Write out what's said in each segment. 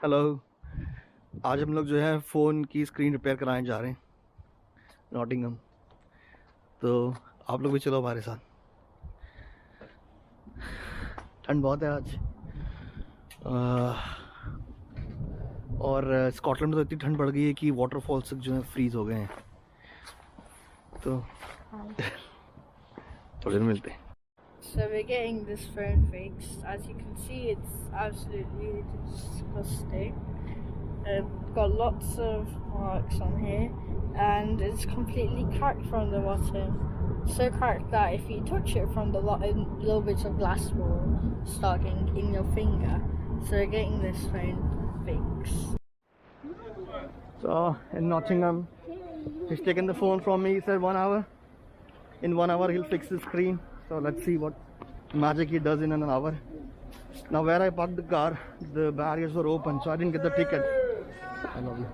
Hello. आज हम लोग जो है फ़ोन की स्क्रीन रिपेयर कराने जा रहे हैं नॉटिंघम। तो आप लोग भी चलो हमारे साथ। ठंड बहुत है आज और स्कॉटलैंड में तो इतनी ठंड बढ़ गई है कि वाटरफॉल्स जो है फ्रीज हो गए हैं। तो थोड़ी देर मिलते हैं। So we're getting this phone fixed. As you can see, it's absolutely disgusting. Got lots of marks on here, and it's completely cracked from the bottom. So cracked that if you touch it from the bottom, little bits of glass will start getting in your finger. So we're getting this phone fixed. So in Nottingham, he's taken the phone from me. He said 1 hour. In 1 hour he'll fix the screen. So let's see what magic he does in an hour. Now where I parked the car, the barriers were open, so I didn't get the ticket. I love you.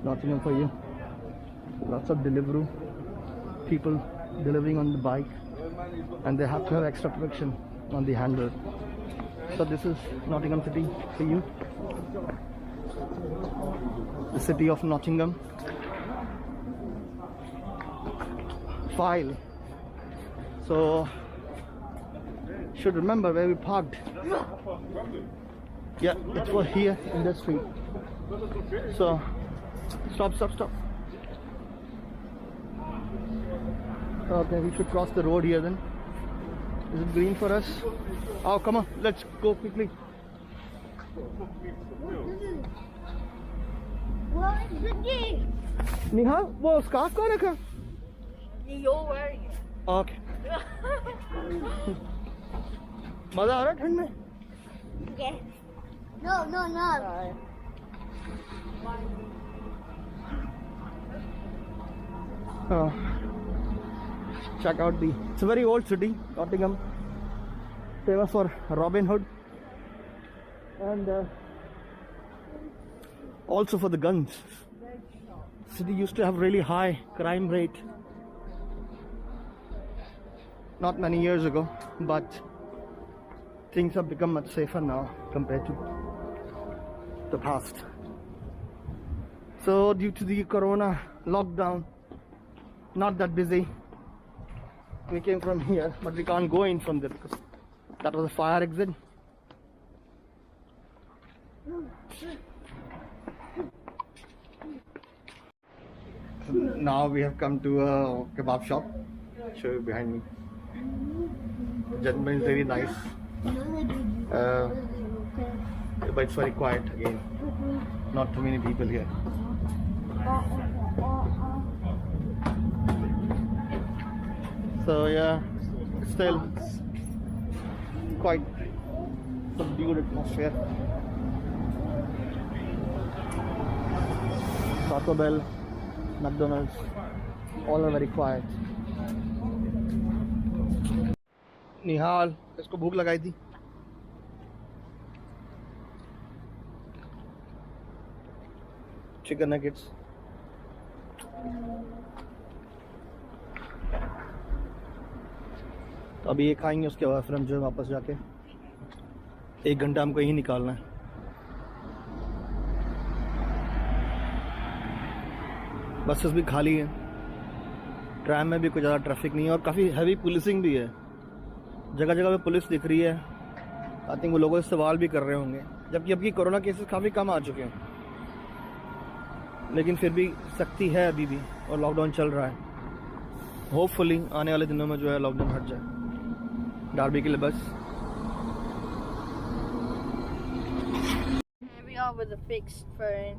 Nottingham for you. Lots of Deliveroo people delivering on the bike, and they have to have extra protection on the handle. So this is Nottingham City for you. The city of Nottingham. File. So should remember where we parked. Yeah, it was here in the street. So stop. Okay, we should cross the road here then. Is it green for us? Oh, come on, let's go quickly. Nihal, वो scarf कौन रखा? You're wearing it. Okay. मजा आ रहा है ठंड में? Yeah. No. Oh. Check out it's a very old city, Nottingham, famous for Robin Hood, and also for the guns. City used to have really high crime rate not many years ago, but things have become much safer now compared to the past. So due to the corona lockdown, not that busy. We came from here, but we can't go in from there because that was a fire exit. Now we have come to a kebab shop. Show you behind me. The gentleman is very nice, but it's very quiet again. Not too many people here. So yeah, still quite subdued atmosphere. Taco Bell, McDonald's, all are very quiet. निहाल, इसको भूख लगाई थी। Chicken nuggets. तो अभी ये खाएंगे, उसके बाद फिर हम जो है वापस जाके 1 घंटा हमको यहीं निकालना है। बसेस भी खाली है, ट्रैम में भी कोई ज़्यादा ट्रैफिक नहीं है और काफ़ी हैवी पुलिसिंग भी है। जगह जगह पे पुलिस दिख रही है। आई थिंक वो लोगों से सवाल भी कर रहे होंगे, जबकि अब की कोरोना केसेस काफ़ी कम आ चुके हैं, लेकिन फिर भी सख्ती है अभी भी और लॉकडाउन चल रहा है। होपफुली आने वाले दिनों में जो है लॉकडाउन हट जाए। डार्बी के लिए बस। Here we are with a fixed phone.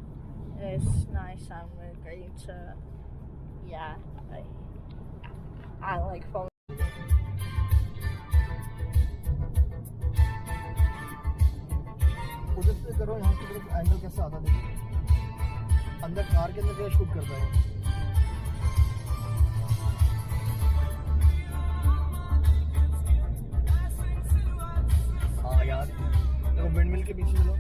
It's nice and we're going to, I like phone. उधर से करो, यहाँ की तरफ एंगल कैसा आता देखो, अंदर कार के अंदर शूट करता है। हाँ यार, देखो विंडमिल के पीछे चलो।